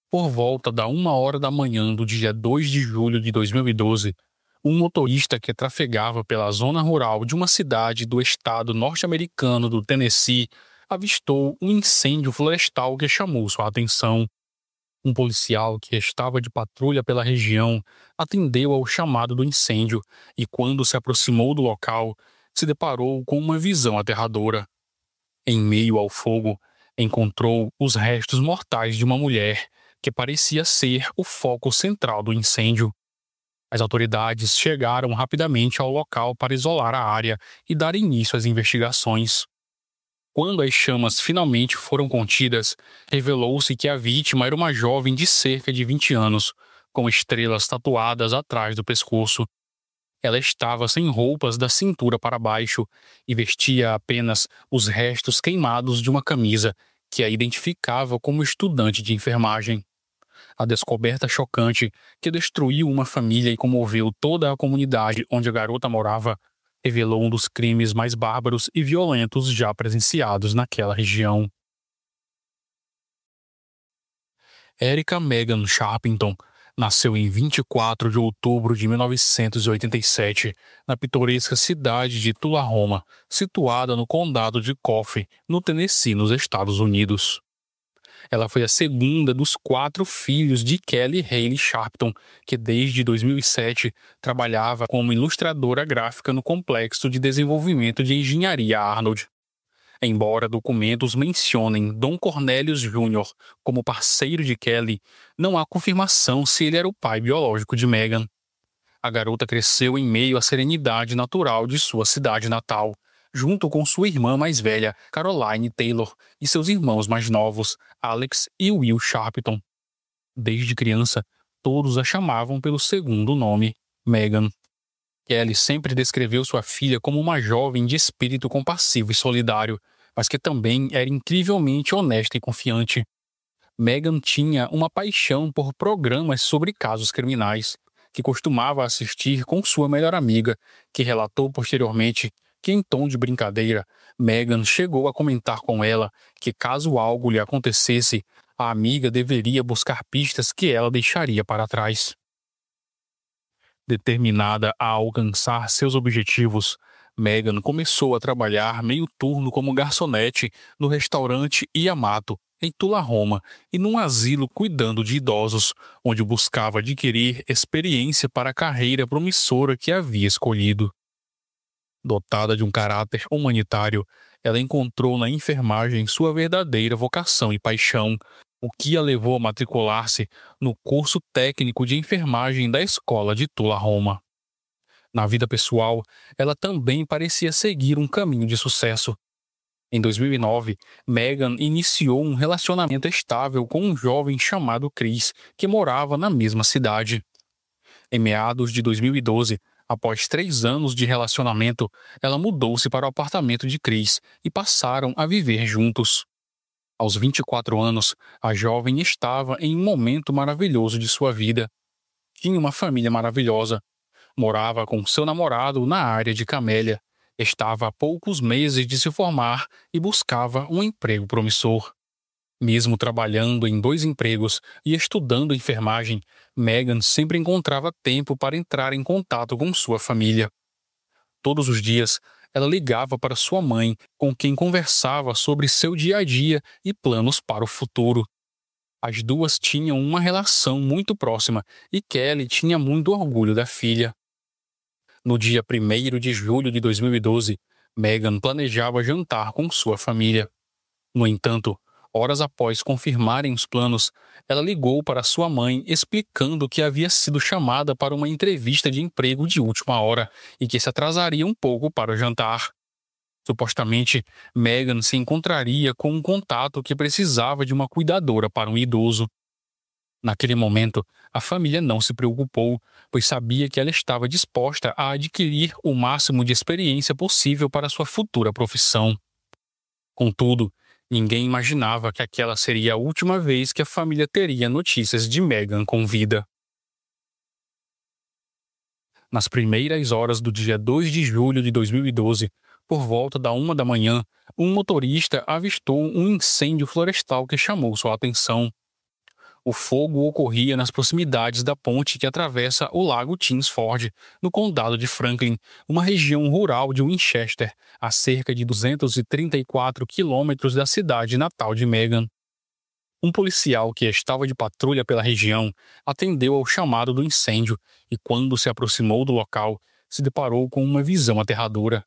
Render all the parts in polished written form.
Por volta da 1 hora da manhã do dia 2 de julho de 2012, um motorista que trafegava pela zona rural de uma cidade do estado norte-americano do Tennessee avistou um incêndio florestal que chamou sua atenção. Um policial que estava de patrulha pela região atendeu ao chamado do incêndio e, quando se aproximou do local, se deparou com uma visão aterradora. Em meio ao fogo, encontrou os restos mortais de uma mulher que parecia ser o foco central do incêndio. As autoridades chegaram rapidamente ao local para isolar a área e dar início às investigações. Quando as chamas finalmente foram contidas, revelou-se que a vítima era uma jovem de cerca de 20 anos, com estrelas tatuadas atrás do pescoço. Ela estava sem roupas da cintura para baixo e vestia apenas os restos queimados de uma camisa que a identificava como estudante de enfermagem. A descoberta chocante, que destruiu uma família e comoveu toda a comunidade onde a garota morava, revelou um dos crimes mais bárbaros e violentos já presenciados naquela região. Erica Megan Sharpington nasceu em 24 de outubro de 1987, na pitoresca cidade de Tullahoma, situada no condado de Coffee, no Tennessee, nos Estados Unidos. Ela foi a segunda dos 4 filhos de Kelly Haley Sharpton, que desde 2007 trabalhava como ilustradora gráfica no Complexo de Desenvolvimento de Engenharia Arnold. Embora documentos mencionem Don Cornelius Jr. como parceiro de Kelly, não há confirmação se ele era o pai biológico de Megan. A garota cresceu em meio à serenidade natural de sua cidade natal, junto com sua irmã mais velha, Caroline Taylor, e seus irmãos mais novos, Alex e Will Sharpton. Desde criança, todos a chamavam pelo segundo nome, Megan. Kelly sempre descreveu sua filha como uma jovem de espírito compassivo e solidário, mas que também era incrivelmente honesta e confiante. Megan tinha uma paixão por programas sobre casos criminais, que costumava assistir com sua melhor amiga, que relatou posteriormente que, em tom de brincadeira, Megan chegou a comentar com ela que, caso algo lhe acontecesse, a amiga deveria buscar pistas que ela deixaria para trás. Determinada a alcançar seus objetivos, Megan começou a trabalhar meio turno como garçonete no restaurante Yamato, em Tullahoma, e num asilo cuidando de idosos, onde buscava adquirir experiência para a carreira promissora que havia escolhido. Dotada de um caráter humanitário, ela encontrou na enfermagem sua verdadeira vocação e paixão, o que a levou a matricular-se no curso técnico de enfermagem da escola de Tullahoma. Na vida pessoal, ela também parecia seguir um caminho de sucesso. Em 2009, Megan iniciou um relacionamento estável com um jovem chamado Chris, que morava na mesma cidade. Em meados de 2012, após 3 anos de relacionamento, ela mudou-se para o apartamento de Chris e passaram a viver juntos. Aos 24 anos, a jovem estava em um momento maravilhoso de sua vida. Tinha uma família maravilhosa. Morava com seu namorado na área de Camélia. Estava há poucos meses de se formar e buscava um emprego promissor. Mesmo trabalhando em 2 empregos e estudando enfermagem, Megan sempre encontrava tempo para entrar em contato com sua família. Todos os dias, ela ligava para sua mãe, com quem conversava sobre seu dia a dia e planos para o futuro. As duas tinham uma relação muito próxima e Kelly tinha muito orgulho da filha. No dia 1º de julho de 2012, Megan planejava jantar com sua família. No entanto, horas após confirmarem os planos, ela ligou para sua mãe explicando que havia sido chamada para uma entrevista de emprego de última hora e que se atrasaria um pouco para o jantar. Supostamente, Megan se encontraria com um contato que precisava de uma cuidadora para um idoso. Naquele momento, a família não se preocupou, pois sabia que ela estava disposta a adquirir o máximo de experiência possível para sua futura profissão. Contudo, ninguém imaginava que aquela seria a última vez que a família teria notícias de Megan com vida. Nas primeiras horas do dia 2 de julho de 2012, por volta da 1 da manhã, um motorista avistou um incêndio florestal que chamou sua atenção. O fogo ocorria nas proximidades da ponte que atravessa o lago Kingsford, no condado de Franklin, uma região rural de Winchester, a cerca de 234 quilômetros da cidade natal de Megan. Um policial que estava de patrulha pela região atendeu ao chamado do incêndio e, quando se aproximou do local, se deparou com uma visão aterradora.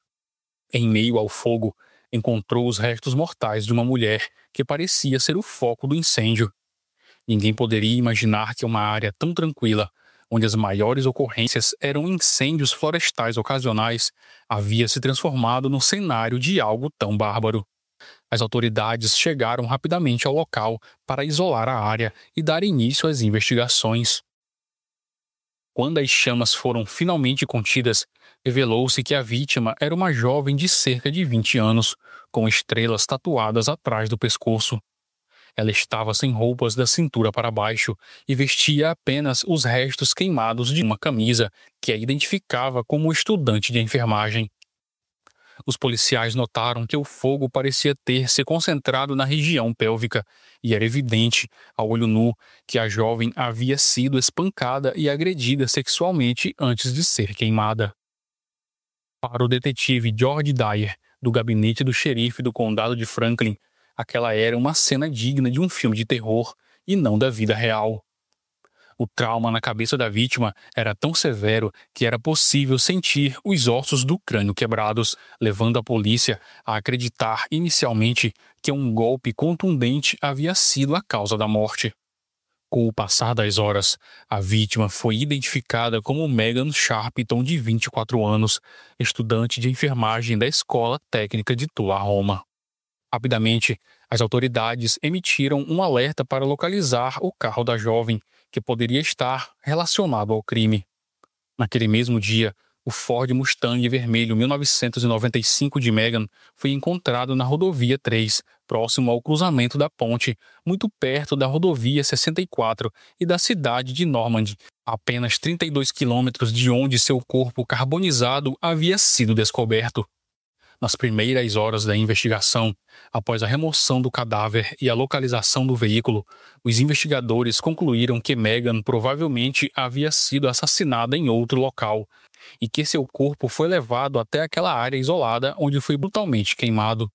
Em meio ao fogo, encontrou os restos mortais de uma mulher que parecia ser o foco do incêndio. Ninguém poderia imaginar que uma área tão tranquila, onde as maiores ocorrências eram incêndios florestais ocasionais, havia se transformado no cenário de algo tão bárbaro. As autoridades chegaram rapidamente ao local para isolar a área e dar início às investigações. Quando as chamas foram finalmente contidas, revelou-se que a vítima era uma jovem de cerca de 20 anos, com estrelas tatuadas atrás do pescoço. Ela estava sem roupas da cintura para baixo e vestia apenas os restos queimados de uma camisa que a identificava como estudante de enfermagem. Os policiais notaram que o fogo parecia ter se concentrado na região pélvica e era evidente, a olho nu, que a jovem havia sido espancada e agredida sexualmente antes de ser queimada. Para o detetive George Dyer, do gabinete do xerife do condado de Franklin, aquela era uma cena digna de um filme de terror e não da vida real. O trauma na cabeça da vítima era tão severo que era possível sentir os ossos do crânio quebrados, levando a polícia a acreditar inicialmente que um golpe contundente havia sido a causa da morte. Com o passar das horas, a vítima foi identificada como Megan Sharpton, de 24 anos, estudante de enfermagem da Escola Técnica de Tullahoma. Rapidamente, as autoridades emitiram um alerta para localizar o carro da jovem, que poderia estar relacionado ao crime. Naquele mesmo dia, o Ford Mustang vermelho 1995 de Megan foi encontrado na rodovia 3, próximo ao cruzamento da ponte, muito perto da rodovia 64 e da cidade de Normand, a apenas 32 quilômetros de onde seu corpo carbonizado havia sido descoberto. Nas primeiras horas da investigação, após a remoção do cadáver e a localização do veículo, os investigadores concluíram que Megan provavelmente havia sido assassinada em outro local e que seu corpo foi levado até aquela área isolada onde foi brutalmente queimado.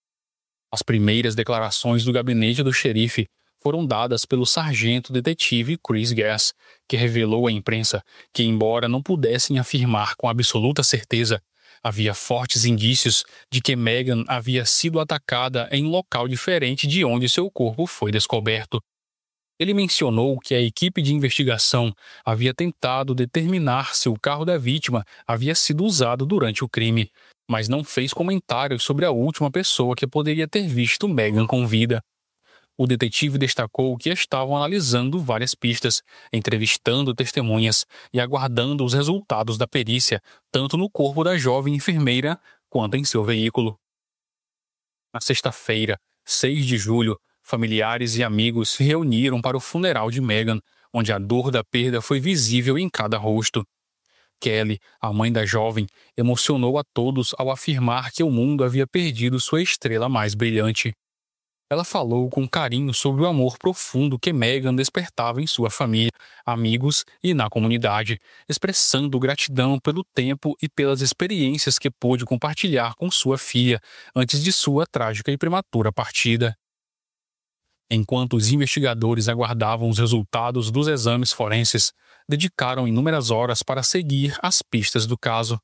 As primeiras declarações do gabinete do xerife foram dadas pelo sargento detetive Chris Gass, que revelou à imprensa que, embora não pudessem afirmar com absoluta certeza, havia fortes indícios de que Megan havia sido atacada em um local diferente de onde seu corpo foi descoberto. Ele mencionou que a equipe de investigação havia tentado determinar se o carro da vítima havia sido usado durante o crime, mas não fez comentários sobre a última pessoa que poderia ter visto Megan com vida. O detetive destacou que estavam analisando várias pistas, entrevistando testemunhas e aguardando os resultados da perícia, tanto no corpo da jovem enfermeira quanto em seu veículo. Na sexta-feira, 6 de julho, familiares e amigos se reuniram para o funeral de Megan, onde a dor da perda foi visível em cada rosto. Kelly, a mãe da jovem, emocionou a todos ao afirmar que o mundo havia perdido sua estrela mais brilhante. Ela falou com carinho sobre o amor profundo que Megan despertava em sua família, amigos e na comunidade, expressando gratidão pelo tempo e pelas experiências que pôde compartilhar com sua filha antes de sua trágica e prematura partida. Enquanto os investigadores aguardavam os resultados dos exames forenses, dedicaram inúmeras horas para seguir as pistas do caso.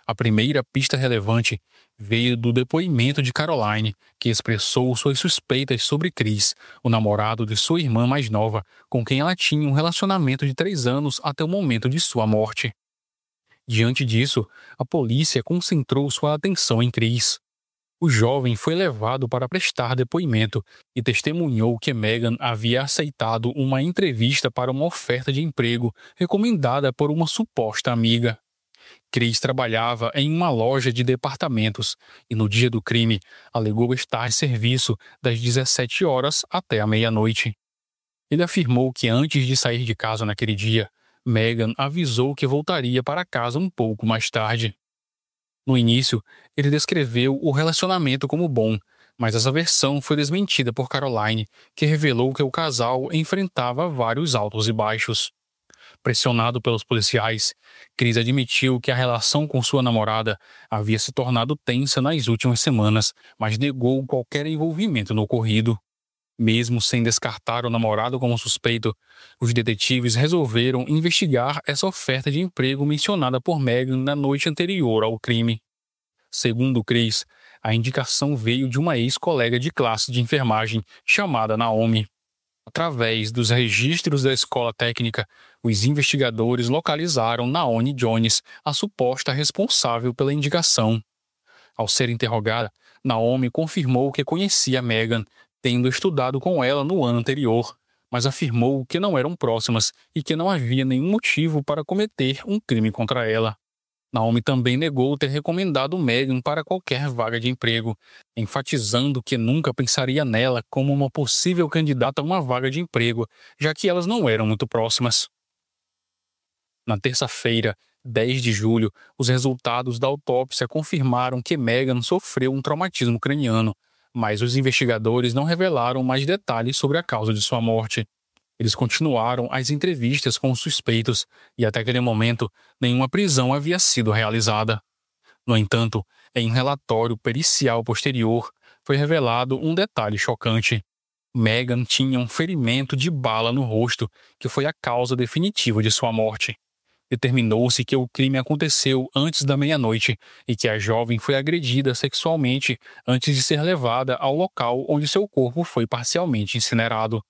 A primeira pista relevante veio do depoimento de Caroline, que expressou suas suspeitas sobre Chris, o namorado de sua irmã mais nova, com quem ela tinha um relacionamento de 3 anos até o momento de sua morte. Diante disso, a polícia concentrou sua atenção em Chris. O jovem foi levado para prestar depoimento e testemunhou que Megan havia aceitado uma entrevista para uma oferta de emprego recomendada por uma suposta amiga. Chris trabalhava em uma loja de departamentos e no dia do crime alegou estar em serviço das 17 horas até a meia-noite. Ele afirmou que antes de sair de casa naquele dia, Megan avisou que voltaria para casa um pouco mais tarde. No início, ele descreveu o relacionamento como bom, Mas essa versão foi desmentida por Caroline, que revelou que o casal enfrentava vários altos e baixos. Pressionado pelos policiais, Chris admitiu que a relação com sua namorada havia se tornado tensa nas últimas semanas, mas negou qualquer envolvimento no ocorrido. Mesmo sem descartar o namorado como suspeito, os detetives resolveram investigar essa oferta de emprego mencionada por Megan na noite anterior ao crime. Segundo Chris, a indicação veio de uma ex-colega de classe de enfermagem chamada Naomi. Através dos registros da escola técnica, os investigadores localizaram Naomi Jones, a suposta responsável pela indicação. Ao ser interrogada, Naomi confirmou que conhecia Megan, tendo estudado com ela no ano anterior, mas afirmou que não eram próximas e que não havia nenhum motivo para cometer um crime contra ela. Naomi também negou ter recomendado Megan para qualquer vaga de emprego, enfatizando que nunca pensaria nela como uma possível candidata a uma vaga de emprego, já que elas não eram muito próximas. Na terça-feira, 10 de julho, os resultados da autópsia confirmaram que Megan sofreu um traumatismo craniano, mas os investigadores não revelaram mais detalhes sobre a causa de sua morte. Eles continuaram as entrevistas com os suspeitos e até aquele momento nenhuma prisão havia sido realizada. No entanto, em um relatório pericial posterior, foi revelado um detalhe chocante. Megan tinha um ferimento de bala no rosto, que foi a causa definitiva de sua morte. Determinou-se que o crime aconteceu antes da meia-noite e que a jovem foi agredida sexualmente antes de ser levada ao local onde seu corpo foi parcialmente incinerado.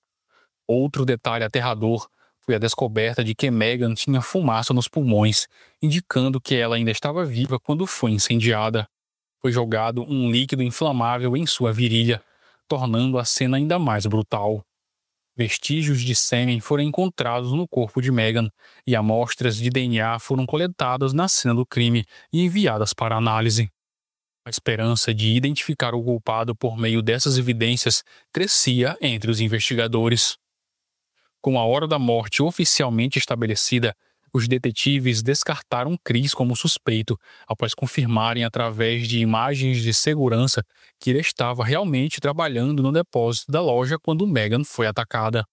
Outro detalhe aterrador foi a descoberta de que Megan tinha fumaça nos pulmões, indicando que ela ainda estava viva quando foi incendiada. Foi jogado um líquido inflamável em sua virilha, tornando a cena ainda mais brutal. Vestígios de sêmen foram encontrados no corpo de Megan e amostras de DNA foram coletadas na cena do crime e enviadas para análise. A esperança de identificar o culpado por meio dessas evidências crescia entre os investigadores. Com a hora da morte oficialmente estabelecida, os detetives descartaram Chris como suspeito, após confirmarem através de imagens de segurança que ele estava realmente trabalhando no depósito da loja quando Megan foi atacada.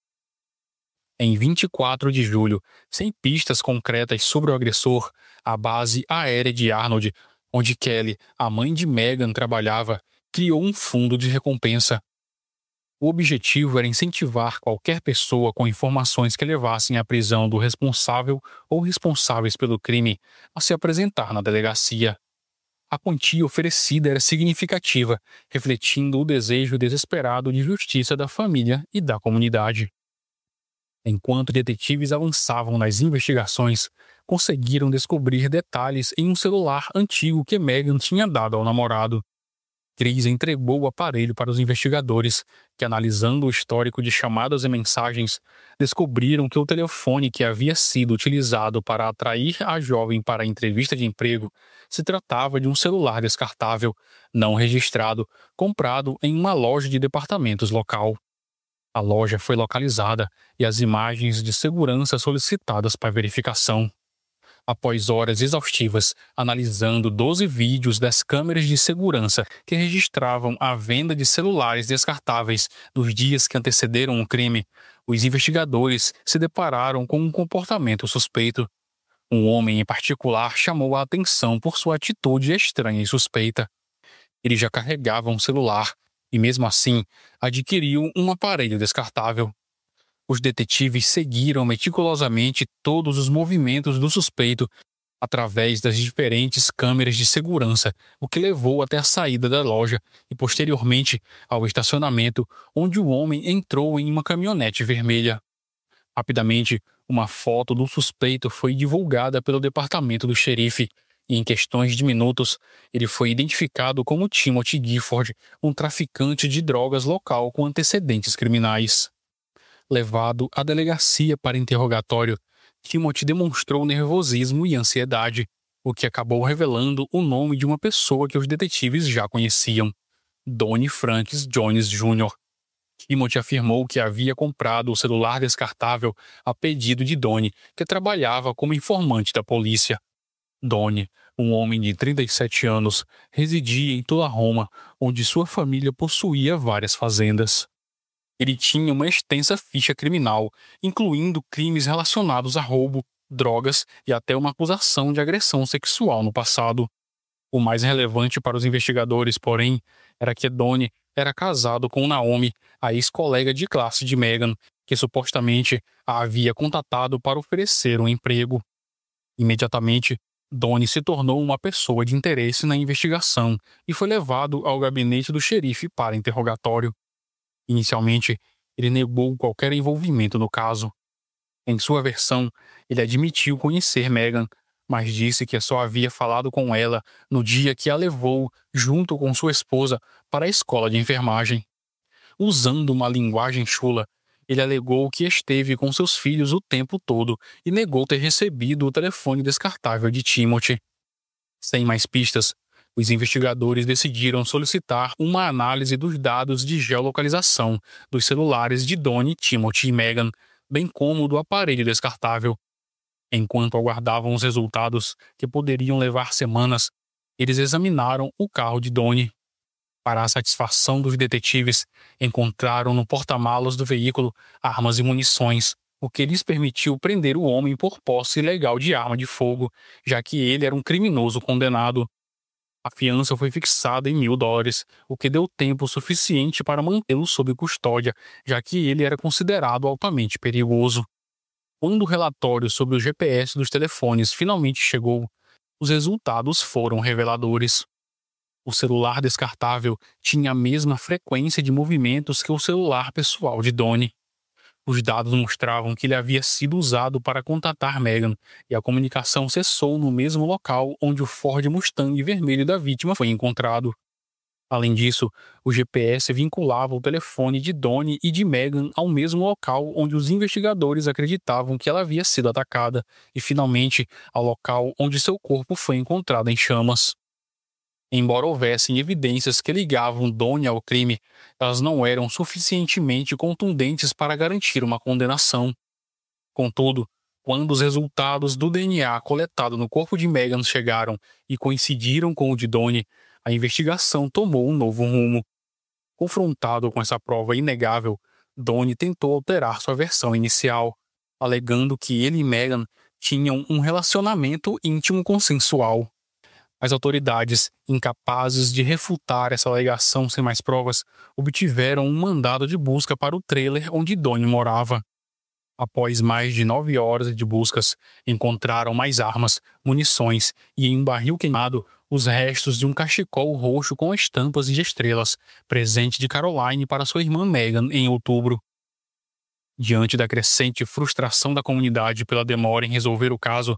Em 24 de julho, sem pistas concretas sobre o agressor, a base aérea de Arnold, onde Kelly, a mãe de Megan, trabalhava, criou um fundo de recompensa. O objetivo era incentivar qualquer pessoa com informações que levassem à prisão do responsável ou responsáveis pelo crime a se apresentar na delegacia. A quantia oferecida era significativa, refletindo o desejo desesperado de justiça da família e da comunidade. Enquanto detetives avançavam nas investigações, conseguiram descobrir detalhes em um celular antigo que Megan tinha dado ao namorado. Chris entregou o aparelho para os investigadores, que, analisando o histórico de chamadas e mensagens, descobriram que o telefone que havia sido utilizado para atrair a jovem para a entrevista de emprego se tratava de um celular descartável, não registrado, comprado em uma loja de departamentos local. A loja foi localizada e as imagens de segurança solicitadas para verificação. Após horas exaustivas analisando 12 vídeos das câmeras de segurança que registravam a venda de celulares descartáveis nos dias que antecederam o crime, os investigadores se depararam com um comportamento suspeito. Um homem em particular chamou a atenção por sua atitude estranha e suspeita. Ele já carregava um celular e, mesmo assim, adquiriu um aparelho descartável. Os detetives seguiram meticulosamente todos os movimentos do suspeito através das diferentes câmeras de segurança, o que levou até a saída da loja e, posteriormente, ao estacionamento, onde o homem entrou em uma caminhonete vermelha. Rapidamente, uma foto do suspeito foi divulgada pelo departamento do xerife e, em questões de minutos, ele foi identificado como Timothy Gifford, um traficante de drogas local com antecedentes criminais. Levado à delegacia para interrogatório, Timothy demonstrou nervosismo e ansiedade, o que acabou revelando o nome de uma pessoa que os detetives já conheciam, Donnie Francis Jones Jr. Timothy afirmou que havia comprado o celular descartável a pedido de Donnie, que trabalhava como informante da polícia. Donnie, um homem de 37 anos, residia em Tullahoma, onde sua família possuía várias fazendas. Ele tinha uma extensa ficha criminal, incluindo crimes relacionados a roubo, drogas e até uma acusação de agressão sexual no passado. O mais relevante para os investigadores, porém, era que Donnie era casado com Naomi, a ex-colega de classe de Megan, que supostamente a havia contatado para oferecer um emprego. Imediatamente, Donnie se tornou uma pessoa de interesse na investigação e foi levado ao gabinete do xerife para interrogatório. Inicialmente, ele negou qualquer envolvimento no caso. Em sua versão, ele admitiu conhecer Megan, mas disse que só havia falado com ela no dia que a levou, junto com sua esposa, para a escola de enfermagem. Usando uma linguagem chula, ele alegou que esteve com seus filhos o tempo todo e negou ter recebido o telefone descartável de Timothy. Sem mais pistas, os investigadores decidiram solicitar uma análise dos dados de geolocalização dos celulares de Donnie, Timothy e Megan, bem como do aparelho descartável. Enquanto aguardavam os resultados, que poderiam levar semanas, eles examinaram o carro de Donnie. Para a satisfação dos detetives, encontraram no porta-malas do veículo armas e munições, o que lhes permitiu prender o homem por posse ilegal de arma de fogo, já que ele era um criminoso condenado. A fiança foi fixada em $1.000, o que deu tempo suficiente para mantê-lo sob custódia, já que ele era considerado altamente perigoso. Quando o relatório sobre o GPS dos telefones finalmente chegou, os resultados foram reveladores. O celular descartável tinha a mesma frequência de movimentos que o celular pessoal de Donnie. Os dados mostravam que ele havia sido usado para contatar Megan, e a comunicação cessou no mesmo local onde o Ford Mustang vermelho da vítima foi encontrado. Além disso, o GPS vinculava o telefone de Donnie e de Megan ao mesmo local onde os investigadores acreditavam que ela havia sido atacada, e finalmente ao local onde seu corpo foi encontrado em chamas. Embora houvessem evidências que ligavam Donnie ao crime, elas não eram suficientemente contundentes para garantir uma condenação. Contudo, quando os resultados do DNA coletado no corpo de Megan chegaram e coincidiram com o de Donnie, a investigação tomou um novo rumo. Confrontado com essa prova inegável, Donnie tentou alterar sua versão inicial, alegando que ele e Megan tinham um relacionamento íntimo consensual. As autoridades, incapazes de refutar essa alegação sem mais provas, obtiveram um mandado de busca para o trailer onde Donnie morava. Após mais de 9 horas de buscas, encontraram mais armas, munições e, em um barril queimado, os restos de um cachecol roxo com estampas de estrelas, presente de Caroline para sua irmã Megan em outubro. Diante da crescente frustração da comunidade pela demora em resolver o caso,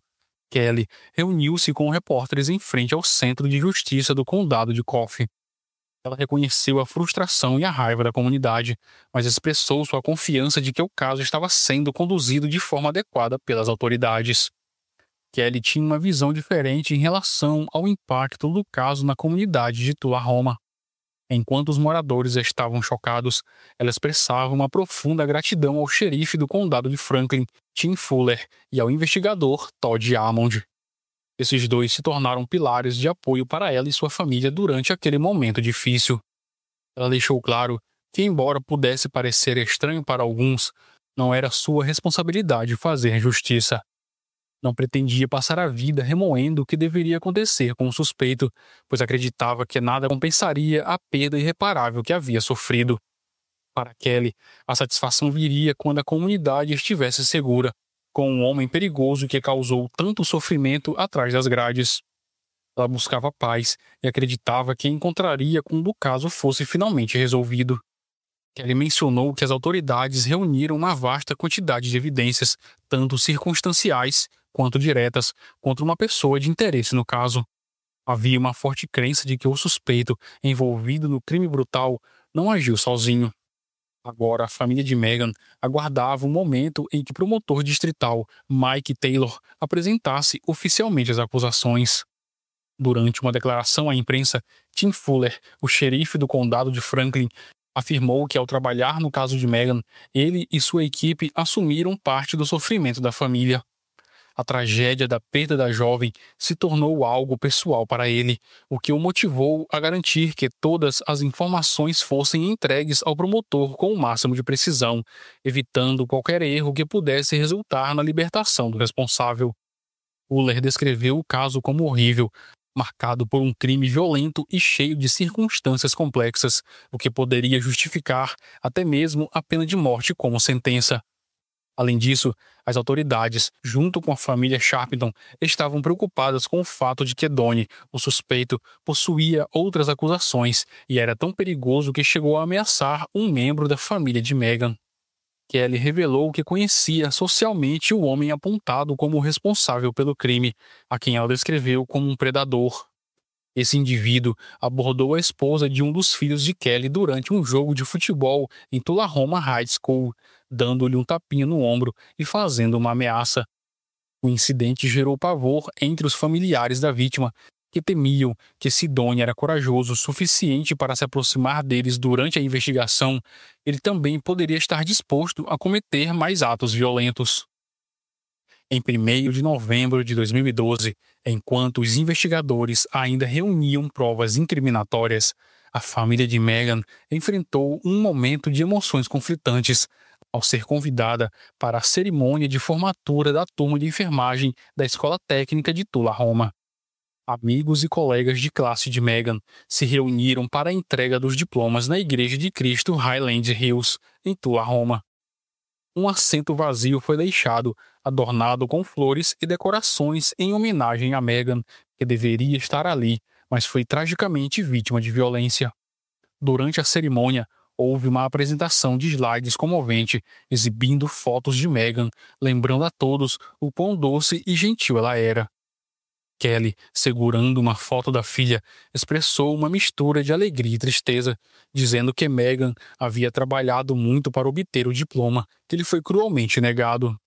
Kelly reuniu-se com repórteres em frente ao Centro de Justiça do Condado de Coffee. Ela reconheceu a frustração e a raiva da comunidade, mas expressou sua confiança de que o caso estava sendo conduzido de forma adequada pelas autoridades. Kelly tinha uma visão diferente em relação ao impacto do caso na comunidade de Tullahoma. Enquanto os moradores estavam chocados, ela expressava uma profunda gratidão ao xerife do condado de Franklin, Tim Fuller, e ao investigador Todd Ammond. Esses dois se tornaram pilares de apoio para ela e sua família durante aquele momento difícil. Ela deixou claro que, embora pudesse parecer estranho para alguns, não era sua responsabilidade fazer justiça. Não pretendia passar a vida remoendo o que deveria acontecer com o suspeito, pois acreditava que nada compensaria a perda irreparável que havia sofrido. Para Kelly, a satisfação viria quando a comunidade estivesse segura, com um homem perigoso que causou tanto sofrimento atrás das grades. Ela buscava paz e acreditava que encontraria quando o caso fosse finalmente resolvido. Kelly mencionou que as autoridades reuniram uma vasta quantidade de evidências, tanto circunstanciais quanto diretas, contra uma pessoa de interesse no caso. Havia uma forte crença de que o suspeito, envolvido no crime brutal, não agiu sozinho. Agora, a família de Megan aguardava o momento em que o promotor distrital, Mike Taylor, apresentasse oficialmente as acusações. Durante uma declaração à imprensa, Tim Fuller, o xerife do condado de Franklin, afirmou que, ao trabalhar no caso de Megan, ele e sua equipe assumiram parte do sofrimento da família. A tragédia da perda da jovem se tornou algo pessoal para ele, o que o motivou a garantir que todas as informações fossem entregues ao promotor com o máximo de precisão, evitando qualquer erro que pudesse resultar na libertação do responsável. Fuller descreveu o caso como horrível, marcado por um crime violento e cheio de circunstâncias complexas, o que poderia justificar até mesmo a pena de morte como sentença. Além disso, as autoridades, junto com a família Sharpton, estavam preocupadas com o fato de que Donnie, o suspeito, possuía outras acusações e era tão perigoso que chegou a ameaçar um membro da família de Meghan. Kelly revelou que conhecia socialmente o homem apontado como responsável pelo crime, a quem ela descreveu como um predador. Esse indivíduo abordou a esposa de um dos filhos de Kelly durante um jogo de futebol em Tullahoma High School, dando-lhe um tapinha no ombro e fazendo uma ameaça. O incidente gerou pavor entre os familiares da vítima, que temiam que se Donnie era corajoso o suficiente para se aproximar deles durante a investigação, ele também poderia estar disposto a cometer mais atos violentos. Em 1º de novembro de 2012, enquanto os investigadores ainda reuniam provas incriminatórias, a família de Meghan enfrentou um momento de emoções conflitantes ao ser convidada para a cerimônia de formatura da turma de enfermagem da Escola Técnica de Tullahoma. Amigos e colegas de classe de Meghan se reuniram para a entrega dos diplomas na Igreja de Cristo Highland Hills, em Tullahoma. Um assento vazio foi deixado, adornado com flores e decorações em homenagem a Meghan, que deveria estar ali, mas foi tragicamente vítima de violência. Durante a cerimônia, houve uma apresentação de slides comovente, exibindo fotos de Meghan, lembrando a todos o quão doce e gentil ela era. Kelly, segurando uma foto da filha, expressou uma mistura de alegria e tristeza, dizendo que Meghan havia trabalhado muito para obter o diploma, que lhe foi cruelmente negado.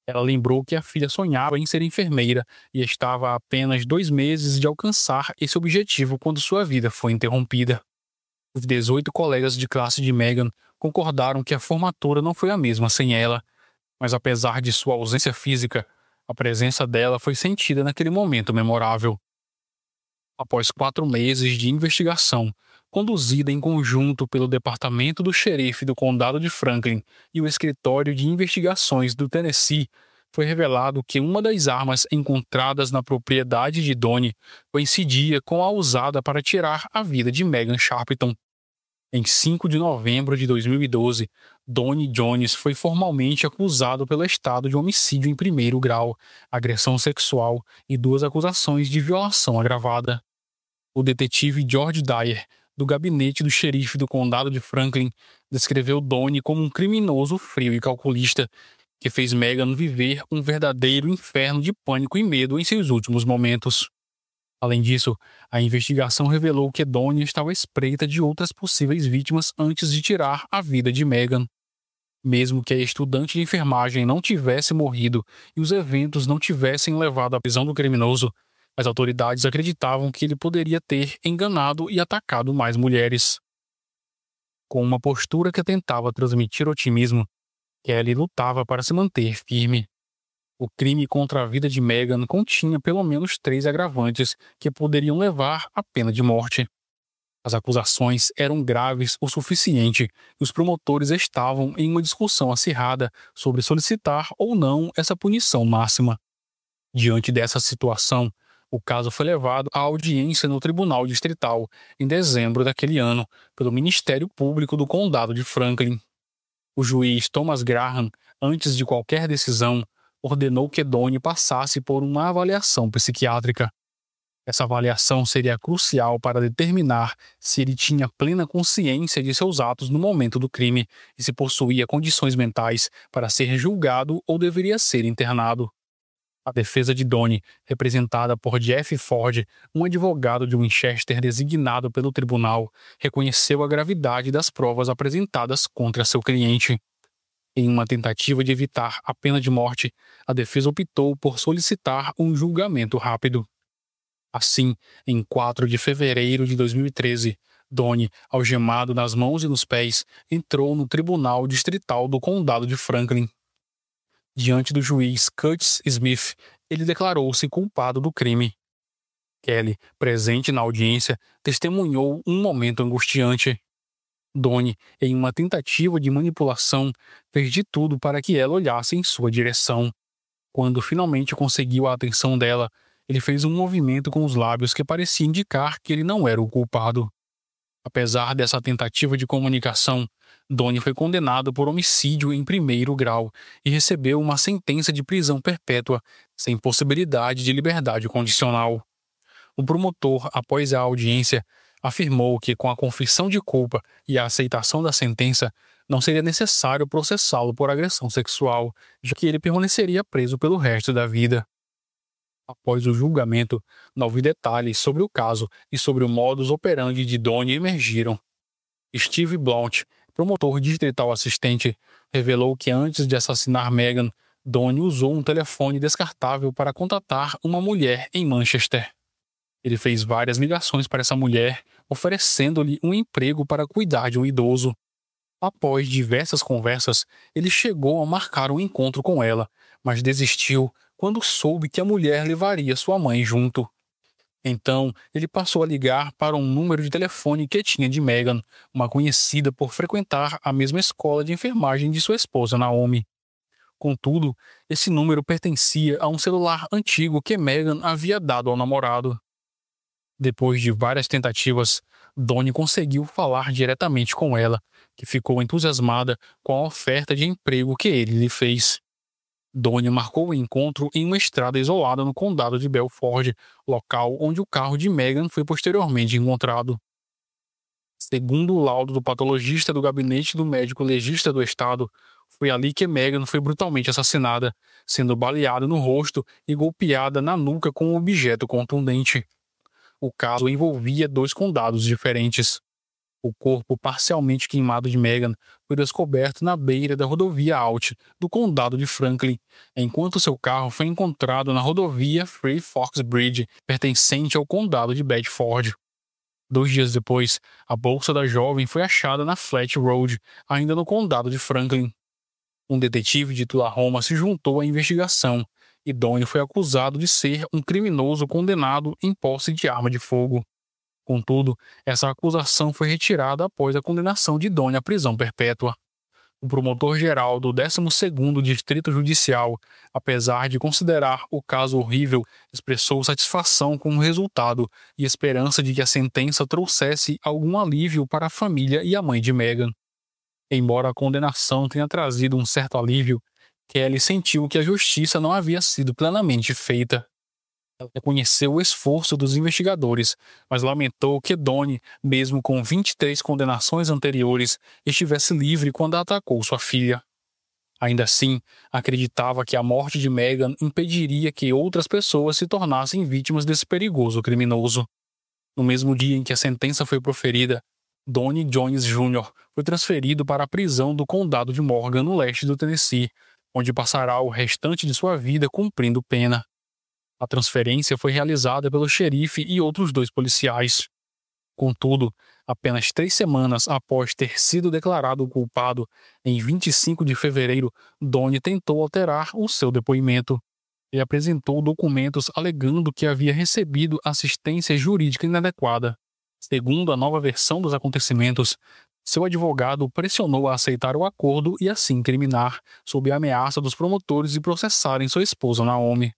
Ela lembrou que a filha sonhava em ser enfermeira e estava a apenas 2 meses de alcançar esse objetivo quando sua vida foi interrompida. Os 18 colegas de classe de Meghan concordaram que a formatura não foi a mesma sem ela, mas apesar de sua ausência física, a presença dela foi sentida naquele momento memorável. Após 4 meses de investigação, conduzida em conjunto pelo Departamento do Xerife do Condado de Franklin e o Escritório de Investigações do Tennessee, foi revelado que uma das armas encontradas na propriedade de Donnie coincidia com a usada para tirar a vida de Meghan Sharpton. Em 5 de novembro de 2012, Donnie Jones foi formalmente acusado pelo estado de homicídio em 1º grau, agressão sexual e 2 acusações de violação agravada. O detetive George Dyer, do gabinete do xerife do condado de Franklin, descreveu Donnie como um criminoso frio e calculista, que fez Meghan viver um verdadeiro inferno de pânico e medo em seus últimos momentos. Além disso, a investigação revelou que Donnie estava à espreita de outras possíveis vítimas antes de tirar a vida de Meghan. Mesmo que a estudante de enfermagem não tivesse morrido e os eventos não tivessem levado à prisão do criminoso, as autoridades acreditavam que ele poderia ter enganado e atacado mais mulheres. Com uma postura que tentava transmitir otimismo, Kelly lutava para se manter firme. O crime contra a vida de Meghan continha pelo menos 3 agravantes que poderiam levar à pena de morte. As acusações eram graves o suficiente e os promotores estavam em uma discussão acirrada sobre solicitar ou não essa punição máxima. Diante dessa situação, o caso foi levado à audiência no Tribunal Distrital em dezembro daquele ano pelo Ministério Público do Condado de Franklin. O juiz Thomas Graham, antes de qualquer decisão, ordenou que Donnie passasse por uma avaliação psiquiátrica. Essa avaliação seria crucial para determinar se ele tinha plena consciência de seus atos no momento do crime e se possuía condições mentais para ser julgado ou deveria ser internado. A defesa de Donnie, representada por Jeff Ford, um advogado de Winchester designado pelo tribunal, reconheceu a gravidade das provas apresentadas contra seu cliente. Em uma tentativa de evitar a pena de morte, a defesa optou por solicitar um julgamento rápido. Assim, em 4 de fevereiro de 2013, Donnie, algemado nas mãos e nos pés, entrou no Tribunal Distrital do Condado de Franklin. Diante do juiz Curtis Smith, ele declarou-se culpado do crime. Kelly, presente na audiência, testemunhou um momento angustiante. Donnie, em uma tentativa de manipulação, fez de tudo para que ela olhasse em sua direção. Quando finalmente conseguiu a atenção dela, ele fez um movimento com os lábios que parecia indicar que ele não era o culpado. Apesar dessa tentativa de comunicação, Donnie foi condenado por homicídio em primeiro grau e recebeu uma sentença de prisão perpétua, sem possibilidade de liberdade condicional. O promotor, após a audiência, afirmou que, com a confissão de culpa e a aceitação da sentença, não seria necessário processá-lo por agressão sexual, já que ele permaneceria preso pelo resto da vida. Após o julgamento, novos detalhes sobre o caso e sobre o modus operandi de Donnie emergiram. Steve Blount, promotor distrital assistente, revelou que antes de assassinar Megan, Donnie usou um telefone descartável para contatar uma mulher em Manchester. Ele fez várias ligações para essa mulher, oferecendo-lhe um emprego para cuidar de um idoso. Após diversas conversas, ele chegou a marcar um encontro com ela, mas desistiu quando soube que a mulher levaria sua mãe junto. Então, ele passou a ligar para um número de telefone que tinha de Megan, uma conhecida por frequentar a mesma escola de enfermagem de sua esposa Naomi. Contudo, esse número pertencia a um celular antigo que Megan havia dado ao namorado. Depois de várias tentativas, Donnie conseguiu falar diretamente com ela, que ficou entusiasmada com a oferta de emprego que ele lhe fez. Donnie marcou o encontro em uma estrada isolada no condado de Belford, local onde o carro de Megan foi posteriormente encontrado. Segundo o laudo do patologista do gabinete do médico legista do estado, foi ali que Megan foi brutalmente assassinada, sendo baleada no rosto e golpeada na nuca com um objeto contundente. O caso envolvia 2 condados diferentes. O corpo parcialmente queimado de Megan foi descoberto na beira da rodovia Alt do condado de Franklin, enquanto seu carro foi encontrado na rodovia Three Forks Bridge, pertencente ao condado de Bedford. 2 dias depois, a bolsa da jovem foi achada na Flat Road, ainda no condado de Franklin. Um detetive de Tullahoma se juntou à investigação e Donnie foi acusado de ser um criminoso condenado em posse de arma de fogo. Contudo, essa acusação foi retirada após a condenação de Donnie à prisão perpétua. O promotor-geral do 12º Distrito Judicial, apesar de considerar o caso horrível, expressou satisfação com o resultado e esperança de que a sentença trouxesse algum alívio para a família e a mãe de Megan. Embora a condenação tenha trazido um certo alívio, Kelly sentiu que a justiça não havia sido plenamente feita. Ela reconheceu o esforço dos investigadores, mas lamentou que Donnie, mesmo com 23 condenações anteriores, estivesse livre quando atacou sua filha. Ainda assim, acreditava que a morte de Megan impediria que outras pessoas se tornassem vítimas desse perigoso criminoso. No mesmo dia em que a sentença foi proferida, Donnie Jones Jr. foi transferido para a prisão do condado de Morgan, no leste do Tennessee, onde passará o restante de sua vida cumprindo pena. A transferência foi realizada pelo xerife e outros 2 policiais. Contudo, apenas 3 semanas após ter sido declarado culpado, em 25 de fevereiro, Donnie tentou alterar o seu depoimento. Ele apresentou documentos alegando que havia recebido assistência jurídica inadequada. Segundo a nova versão dos acontecimentos, seu advogado o pressionou a aceitar o acordo e assim incriminar, sob a ameaça dos promotores de processarem sua esposa Naomi.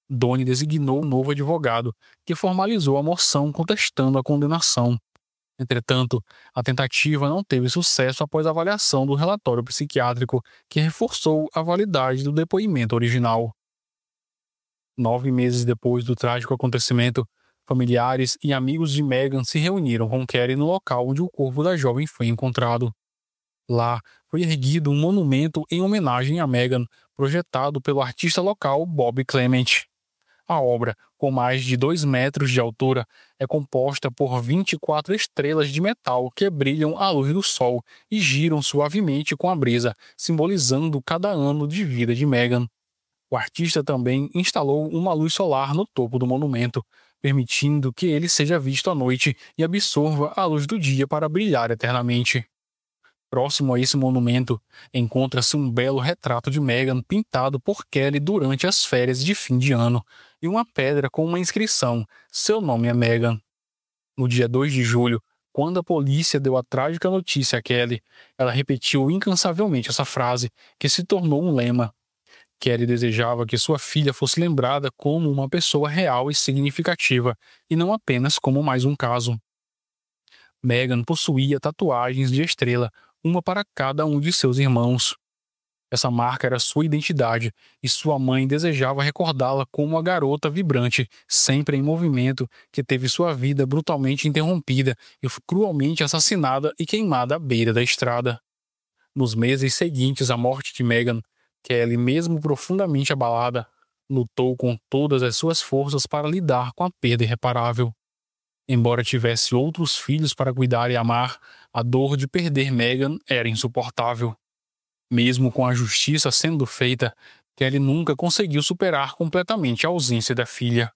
Donnie designou um novo advogado, que formalizou a moção contestando a condenação. Entretanto, a tentativa não teve sucesso após a avaliação do relatório psiquiátrico, que reforçou a validade do depoimento original. 9 meses depois do trágico acontecimento, familiares e amigos de Megan se reuniram com Kelly no local onde o corpo da jovem foi encontrado. Lá foi erguido um monumento em homenagem a Megan, projetado pelo artista local Bob Clement. A obra, com mais de 2 metros de altura, é composta por 24 estrelas de metal que brilham à luz do sol e giram suavemente com a brisa, simbolizando cada ano de vida de Megan. O artista também instalou uma luz solar no topo do monumento, permitindo que ele seja visto à noite e absorva a luz do dia para brilhar eternamente. Próximo a esse monumento, encontra-se um belo retrato de Meghan pintado por Kelly durante as férias de fim de ano e uma pedra com uma inscrição: "Seu nome é Meghan". No dia 2 de julho, quando a polícia deu a trágica notícia a Kelly, ela repetiu incansavelmente essa frase, que se tornou um lema. Kelly desejava que sua filha fosse lembrada como uma pessoa real e significativa, e não apenas como mais um caso. Meghan possuía tatuagens de estrela, uma para cada um de seus irmãos. Essa marca era sua identidade, e sua mãe desejava recordá-la como uma garota vibrante, sempre em movimento, que teve sua vida brutalmente interrompida e foi cruelmente assassinada e queimada à beira da estrada. Nos meses seguintes à morte de Meghan, Kelly, mesmo profundamente abalada, lutou com todas as suas forças para lidar com a perda irreparável. Embora tivesse outros filhos para cuidar e amar, a dor de perder Meghan era insuportável. Mesmo com a justiça sendo feita, Kelly nunca conseguiu superar completamente a ausência da filha.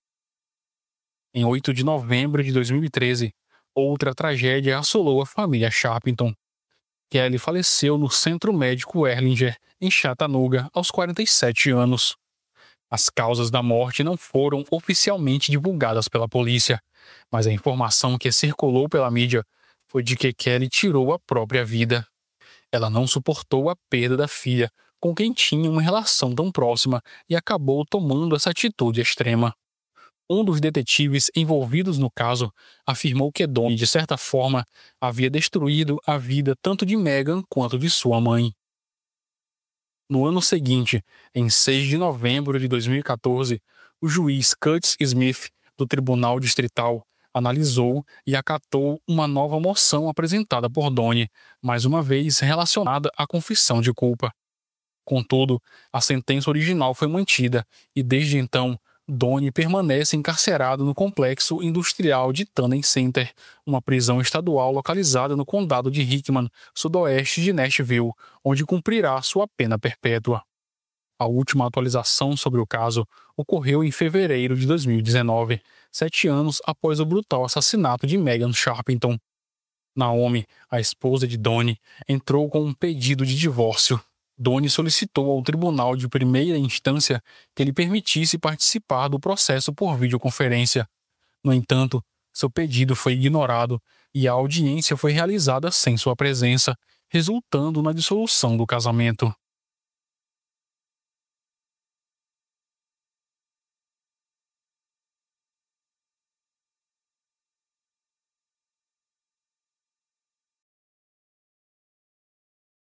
Em 8 de novembro de 2013, outra tragédia assolou a família Sharpton. Kelly faleceu no Centro Médico Erlinger, em Chattanooga, aos 47 anos. As causas da morte não foram oficialmente divulgadas pela polícia, mas a informação que circulou pela mídia foi de que Kelly tirou a própria vida. Ela não suportou a perda da filha, com quem tinha uma relação tão próxima, e acabou tomando essa atitude extrema. Um dos detetives envolvidos no caso afirmou que Donnie, de certa forma, havia destruído a vida tanto de Meghan quanto de sua mãe. No ano seguinte, em 6 de novembro de 2014, o juiz Curtis Smith, do Tribunal Distrital, analisou e acatou uma nova moção apresentada por Donnie, mais uma vez relacionada à confissão de culpa. Contudo, a sentença original foi mantida e, desde então, Donnie permanece encarcerado no Complexo Industrial de Tannen Center, uma prisão estadual localizada no condado de Hickman, sudoeste de Nashville, onde cumprirá sua pena perpétua. A última atualização sobre o caso ocorreu em fevereiro de 2019, 7 anos após o brutal assassinato de Meghan Sharpton. Naomi, a esposa de Donnie, entrou com um pedido de divórcio. Donnie solicitou ao tribunal de primeira instância que lhe permitisse participar do processo por videoconferência. No entanto, seu pedido foi ignorado e a audiência foi realizada sem sua presença, resultando na dissolução do casamento.